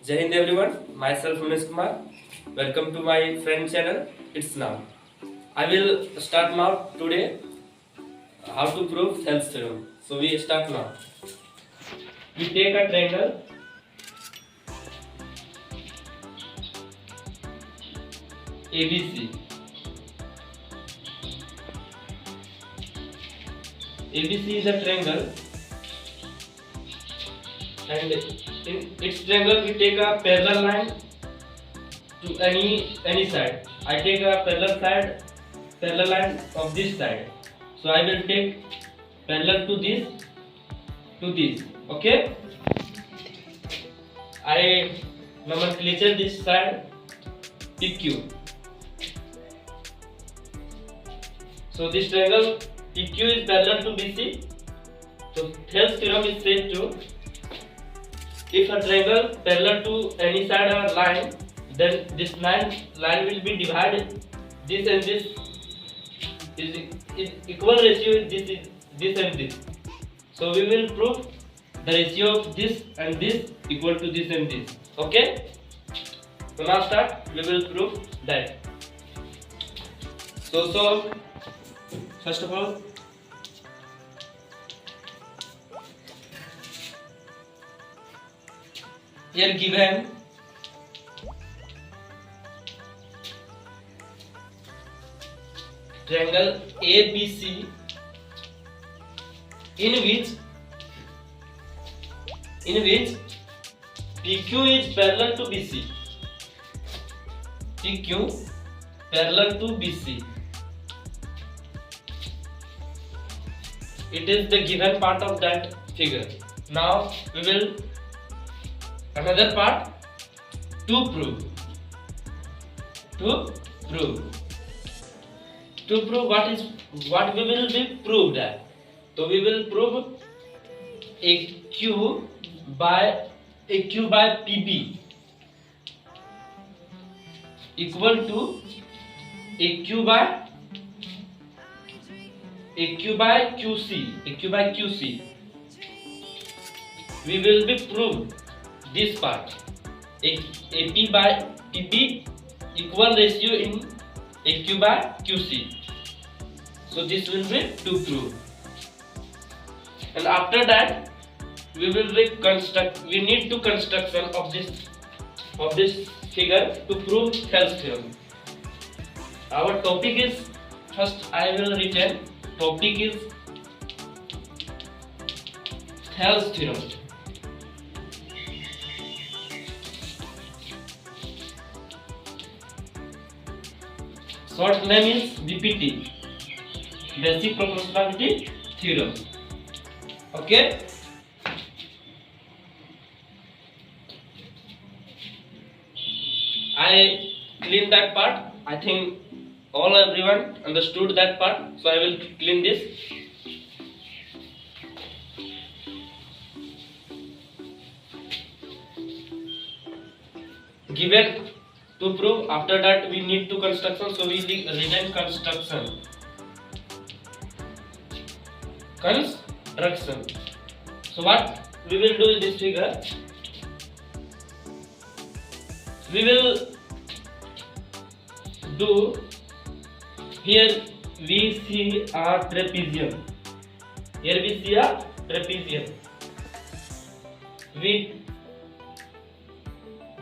Jai Hind everyone, myself Umesh Kumar. Welcome to my friend channel. It's now. I will start now today how to prove Thales theorem. So we start now. We take a triangle ABC. ABC is a triangle, and in its triangle we take a parallel line to any side. I take a parallel line of this side. So I will take parallel to this. Okay. I nomenclature this side PQ. So this triangle PQ is parallel to BC. So Thales theorem is said to, if a triangle parallel to any side or line, then this line will be divided. This and this is equal ratio. This is this and this. So we will prove the ratio of this and this equal to this and this. Okay. So now start. We will prove that. So first of all, here given triangle ABC in which PQ is parallel to BC. PQ parallel to BC. It is the given part of that figure. Now we will another part to prove what we will be proved at. So we will prove AQ by PB equal to AQ by QC. We will be proved this part. AP by PB equal ratio in AQ by QC. So this will be to prove. And after that we need to construction of this figure to prove Thales theorem. Our topic is, first I will written topic is Thales theorem. Short name is BPT, basic proportionality theorem. Okay. I clean that part. I think everyone understood that part. So I will clean this. Given to prove, after that we need to construction. So we written construction. So what we will do in this figure, we will do, here we see a trapezium.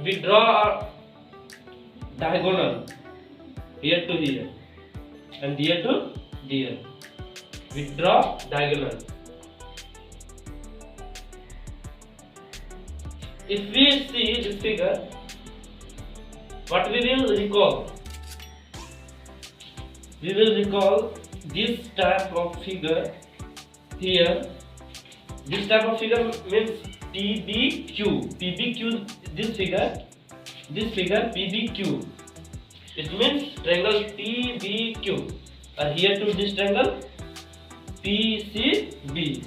We draw a diagonal here to here and here to here. We draw diagonal. If we see this figure, what we will recall? We will recall this type of figure here. This type of figure means PBQ. This figure PBQ. It means triangle PBQ. And here to this triangle PCB.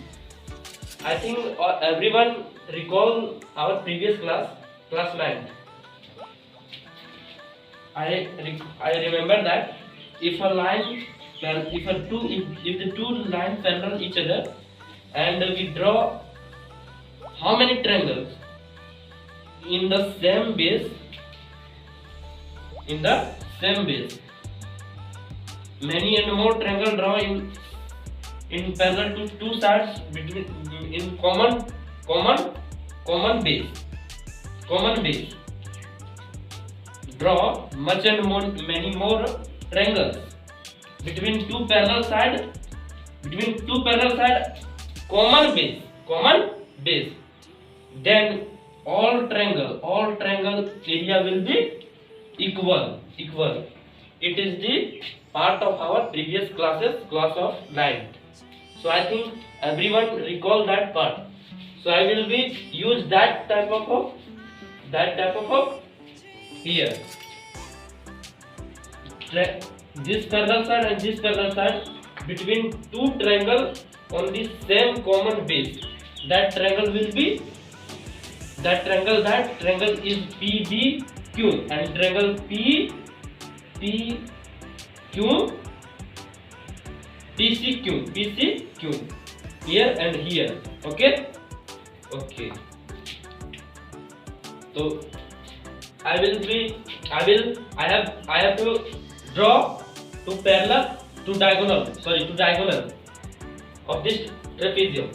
I think everyone recall our previous class 9. I remember that if the two lines parallel each other and we draw how many triangles? in the same base, many and more triangle draw in parallel to two sides between in common base. Draw much and many more triangles between two parallel side common base. Then all triangle area will be equal. It is the part of our previous class of 9. So I think everyone recall that part. So I will be use that type of here. This parallel side and this parallel side between two triangle on the same common base. That triangle is PBQ and triangle PCQ here and here. Okay. So I have to draw two diagonal of this trapezium.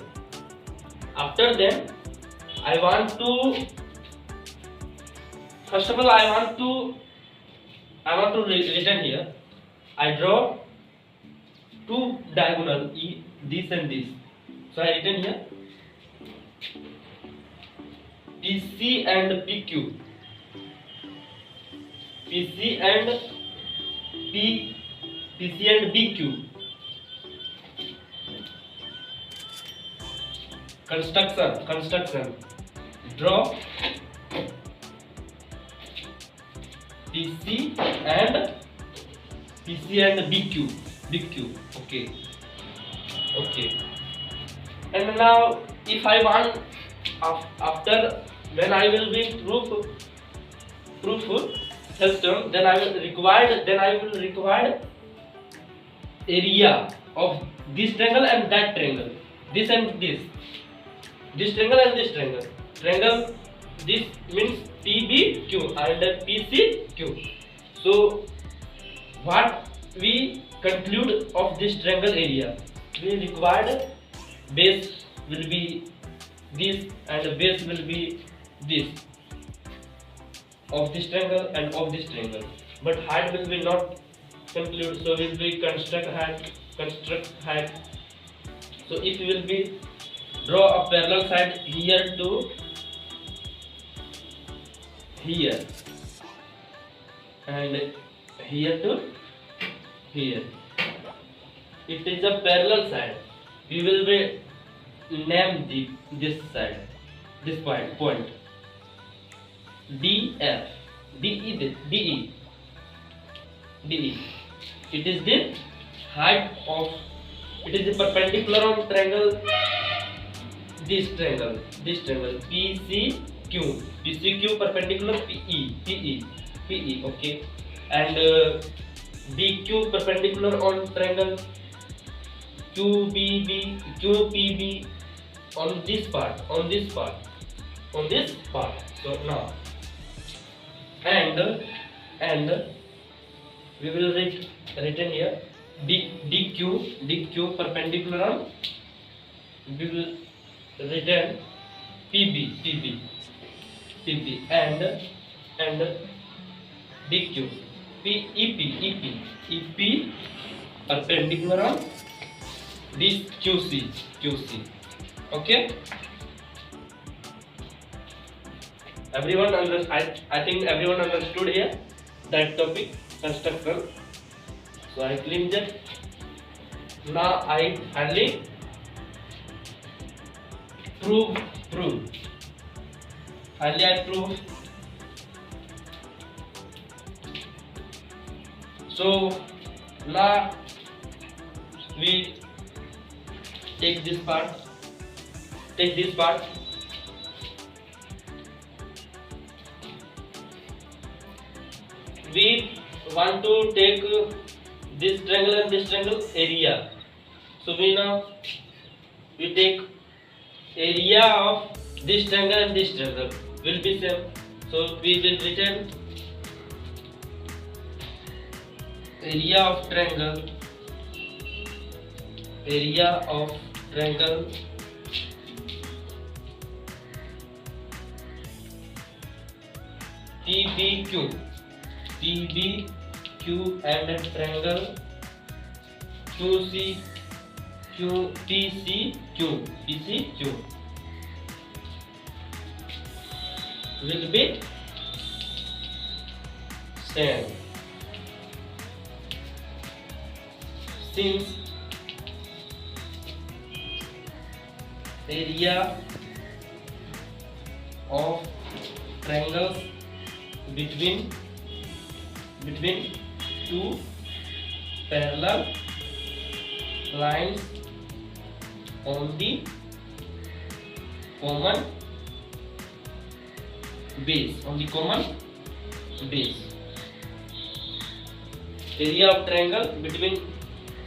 After then first of all I want to written here. I draw two diagonal this and this. So I written here PC and BQ. Construction. Draw PC and BQ. Okay. And now if I want after when I will be proof system, then I will require area of this triangle and that triangle, this and this triangle and this triangle. This means PBQ and PCQ. So what we conclude of this triangle area? We required base will be this and base will be this of this triangle and of this triangle, but height will be not conclude. So we will be construct height. So if we will be draw a parallel side here to here and here to here, it is a parallel side. We will be name this side, this point DE. It is the height of, it is the perpendicular on triangle, this triangle PCQ perpendicular PE. Okay. And BQ perpendicular on triangle QPB on this part. So now and we will written here DQ perpendicular on, we will written PB and DQ EP perpendicular on this QC. Okay. Everyone I think everyone understood here that topic, construction. So I clean that. Now I only prove. Only I prove. So now we take this part. We want to take this triangle and this triangle area. So we take area of this triangle and this triangle will be same. So we will written area of triangle TBQ and triangle TCQ will be same. Since area of triangles between two parallel lines on the common base. Area of triangle between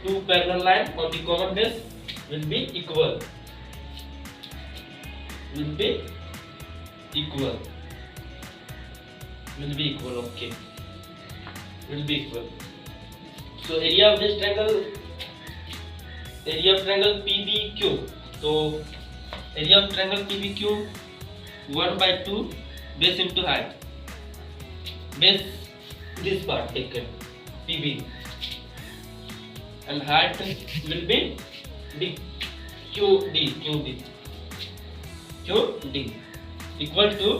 two parallel lines on the common base will be equal. Okay. Will be equal. So area of this triangle, PBQ. So area of triangle PBQ 1/2 base into height. Base this part taken PB and height will be QD equal to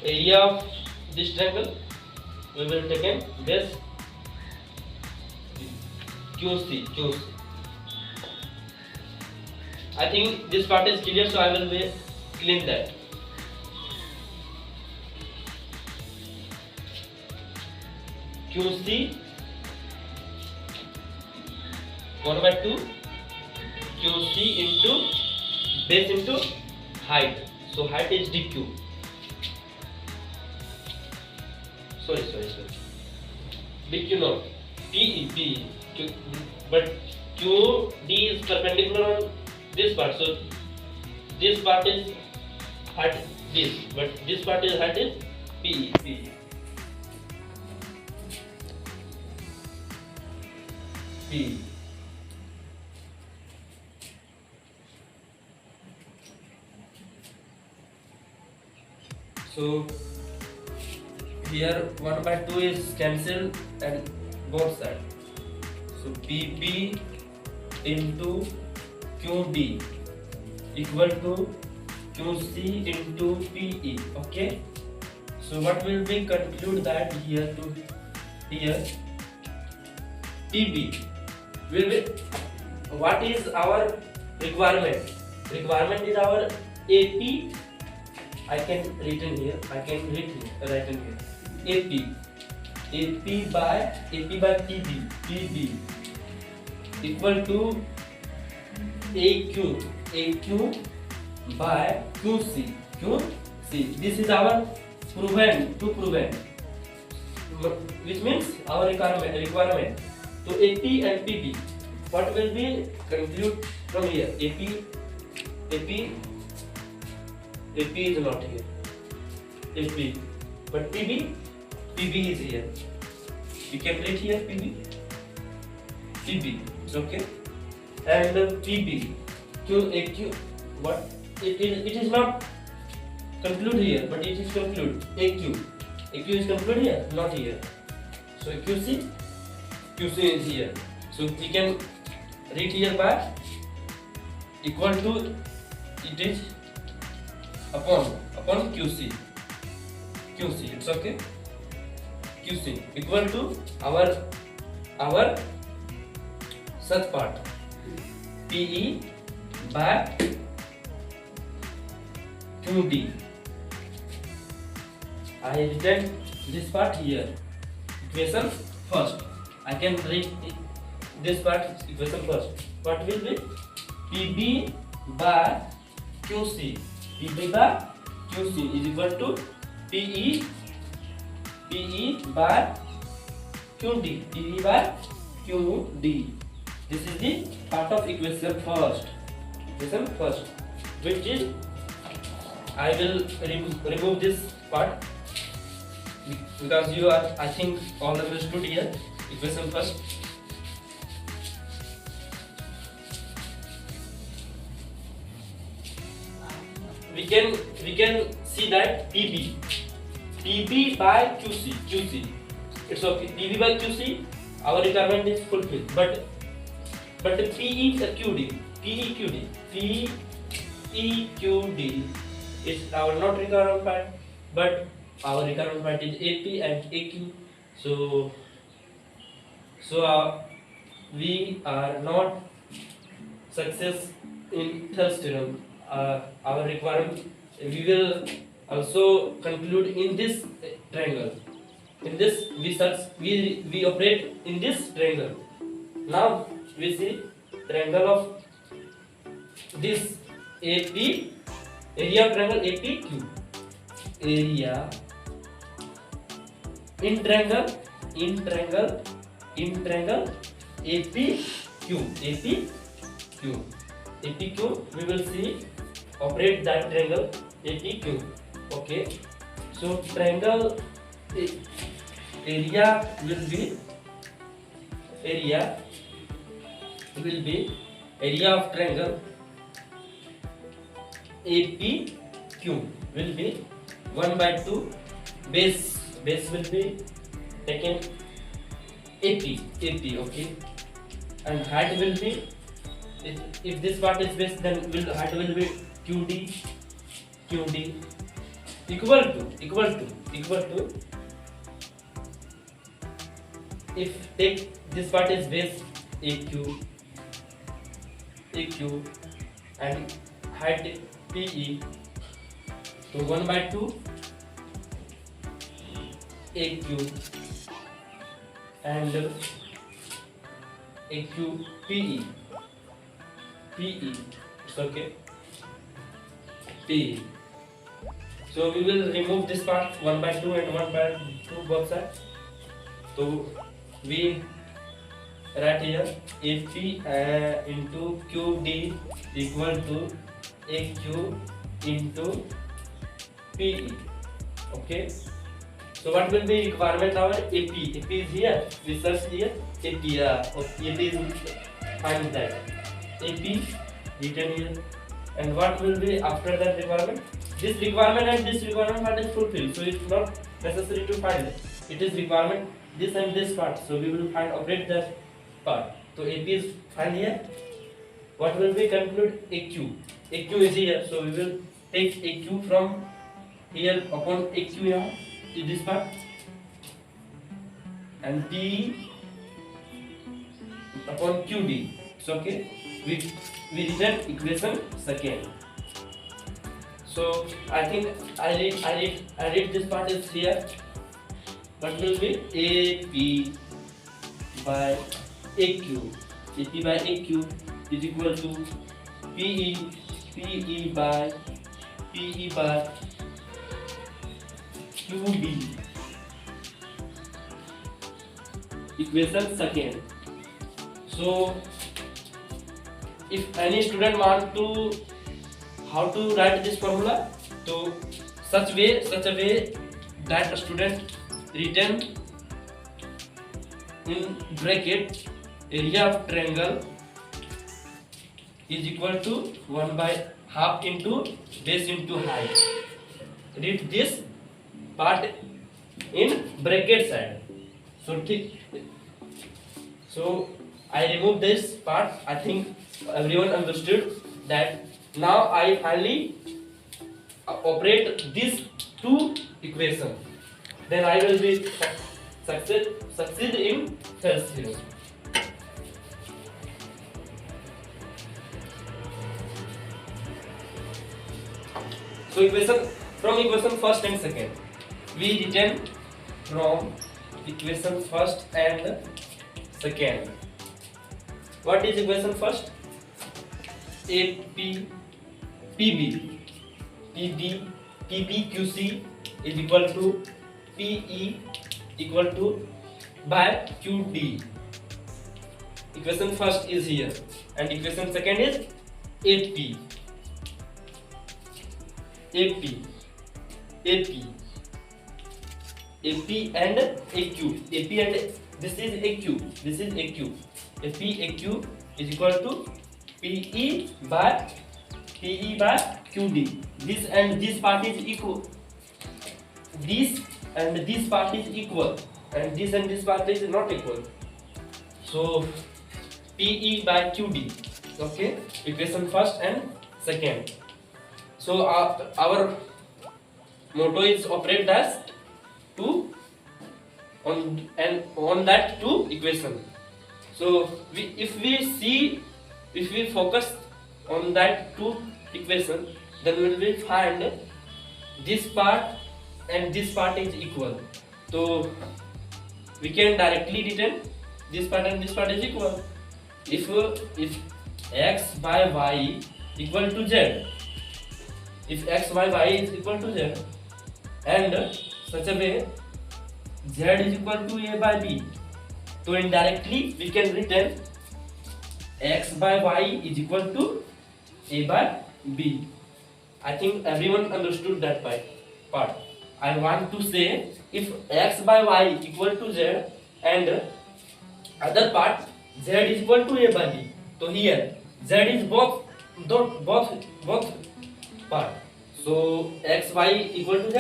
area of this triangle. We will take base QC. I think this part is clear, so I will clean that. QC 1/2 QC into base into height. So height is DQ. Sorry. DQ not PE. But QD is perpendicular on this part. So this part is height this, but this part is height is PE. So here 1/2 is cancelled and both sides. So PB into QD equal to QC into PE. Okay. So what will we conclude that here to here PB will be, what is our requirement? Requirement is our AP. I can write in here. AP by PB equal to AQ by QC. This is our proven, which means our requirement. So AP and PB, what will we conclude from here? AP is not here. AP, but PB is here. You can write here PB. It's okay. And PB, AQ, what? It is not conclude here, but it is conclude AQ is conclude here, not here. So QC is here. So we can write here by equal to, it is upon QC. It's okay. QC equal to our such part PE by QD. I written this part here. Equation first. I can write this part equation first. What will be? PB by QC. PB by QC is equal to PE by QD. PE by QD. This is the part of equation first. which is I will remove this part because you are, I think, all understood here. Equation first. We can see that PB by QC. It's okay. PB by QC, our requirement is fulfilled. But PEQD is our not requirement part, but our requirement part is AP and AQ. So we are not success in Thales theorem. Our requirement, we will also conclude in this triangle. In this we operate in this triangle. Now we see triangle of this AP, area of triangle APQ. Area in triangle APQ, we will see operate that triangle APQ. Okay, so triangle area will be area of triangle APQ will be 1/2. Base will be taken AP. Okay, and height will be, if this part is base, then height will be QD equal to, if take this part is base AQ and height PE, so 1/2 AQ and AQ PE, it's okay, PE. So we will remove this part 1/2 and 1/2 both sides. So we write here AP into QD equal to AQ into PE. Okay. So what will be requirement our AP? AP is here. We search here AP. AP is find that. AP written here. And what will be after that requirement? This requirement and this requirement part is fulfilled. So it's not necessary to find it. It is requirement this and this part. So we will operate that part. So AP is find here. What will be conclude AQ? AQ is here. So we will take AQ from here upon AQ here. In this part, and PE upon QD. So okay, we written equation second. So I think I read this part is here. What will be AP by AQ? AP by AQ is equal to PE by QD. Equation second. So if any student want to how to write this formula, so such a way that a student written in bracket area of triangle is equal to 1/2 into base into height. Read this part in bracket side. So I remove this part. I think everyone understood that. Now I finally operate these two equations. Then I will be succeed in Thales theorem. So equation first and second. We written from equation first and second. What is equation first? PBQC is equal to PE equal to by QD. Equation first is here and equation second is AP. AP, AP, AP and AQ, AP and this is AQ, this is AQ. AP AQ is equal to PE by QD. This and this part is equal. This and this part is equal, and this part is not equal. So PE by QD. Okay, equation first and second. So our motto is operate as two on that two equation. So if we focus on that two equation, then we will find this part and this part is equal. So we can directly written this part and this part is equal. If x by y equal to z, if x by y is equal to z, and such a way z is equal to a by b, so indirectly we can written x by y is equal to a by b. I think everyone understood that part. I want to say if x by y equal to z and other part z is equal to a by b, so here z is both part. So x y equal to z,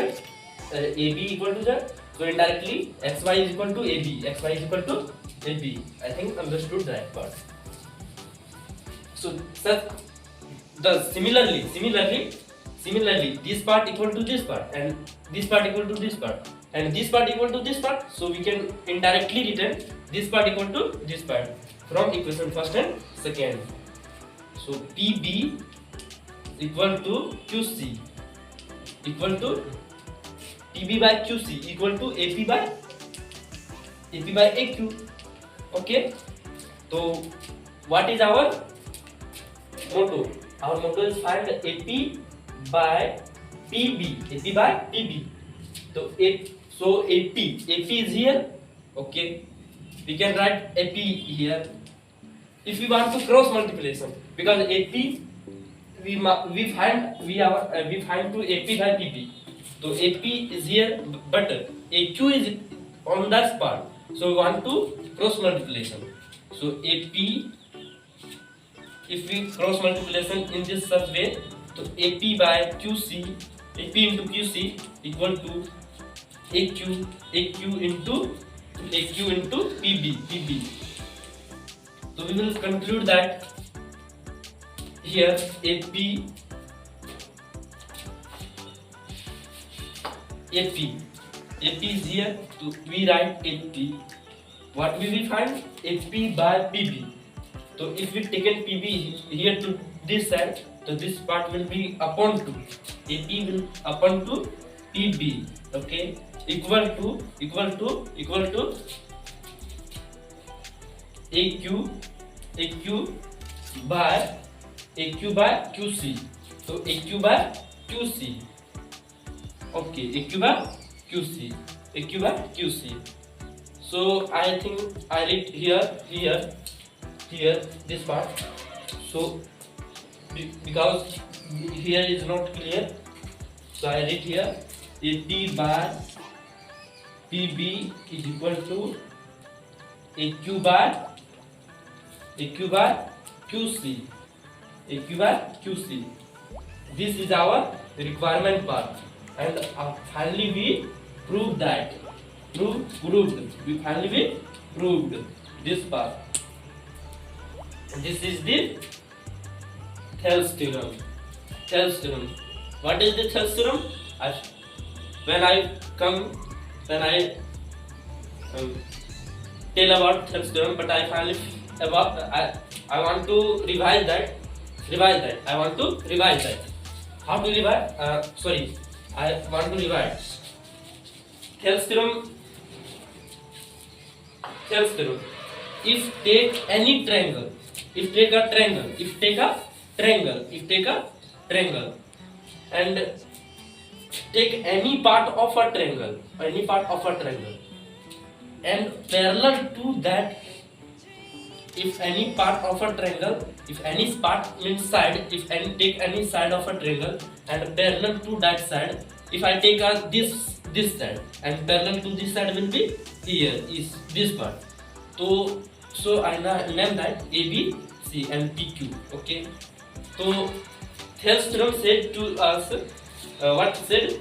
ab equal to z. So indirectly xy is equal to ab, xy is equal to ab. I think understood that part. So similarly this part equal to this part, and this part equal to this part, and this part equal to this part. So we can indirectly written this part equal to this part from equation first and second. So PB equal to QC equal to PB by QC equal to AP by AQ. Okay, so what is our motto? Our motto is find AP by PB, AP by PB. So AP is here. Okay, we can write AP here. If we want to cross multiplication, because AP we find to AP by PB. So AP is here, but AQ is on that part. So we want to cross multiplication. So AP, if we cross multiplication in this such way, so AP by QC, AP into QC equal to AQ into PB. So we will conclude that here AP is here, so we write AP. What we will find? AP by PB. So if we taken PB here to this side, so this part will be upon to AP will upon to PB. Okay, equal to AQ by QC. So AQ by QC. Okay, AQ by QC. So I think I read here this part. So because here is not clear, so I read here AP by PB is equal to AQ by QC. This is our requirement part, and finally we proved that. We finally proved this part. This is the Thales theorem. What is the Thales theorem? When I tell about Thales theorem, but I finally I want to revise that. I want to revise that. How to revise? I want to revise Thales theorem. If take any triangle, if take a triangle, and take any part of a triangle, and parallel to that if any part of a triangle, if any part means side, if any take any side of a triangle and parallel to that side, if I take this side and parallel to this side will be here is this part. So I name that ABC and PQ. Okay. So Thales theorem said to us what said?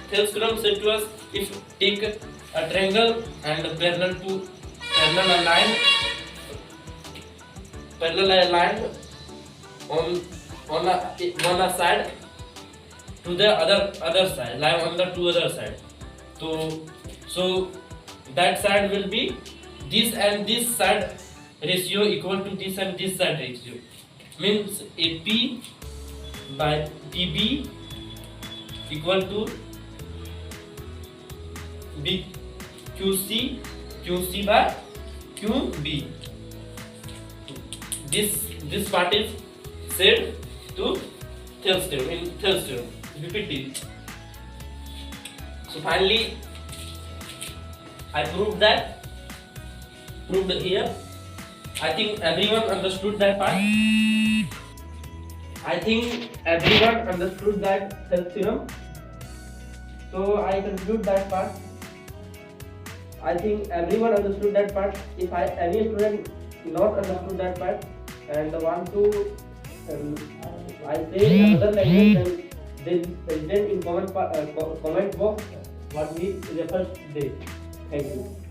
Thales theorem said to us, if take a triangle and parallel line on a side to the other side, line on the two other side. So that side will be this and this side ratio equal to this and this side ratio. Means AP by PB equal to QC by QB. This part is said to Thales theorem, in Thales theorem. Repeat it. So finally, I proved here. I think everyone understood that part. I think everyone understood that Thales theorem. So I conclude that part. I think everyone understood that part. If any student not understood that part and want to I say another language, then in comment box what we refer today. Thank you.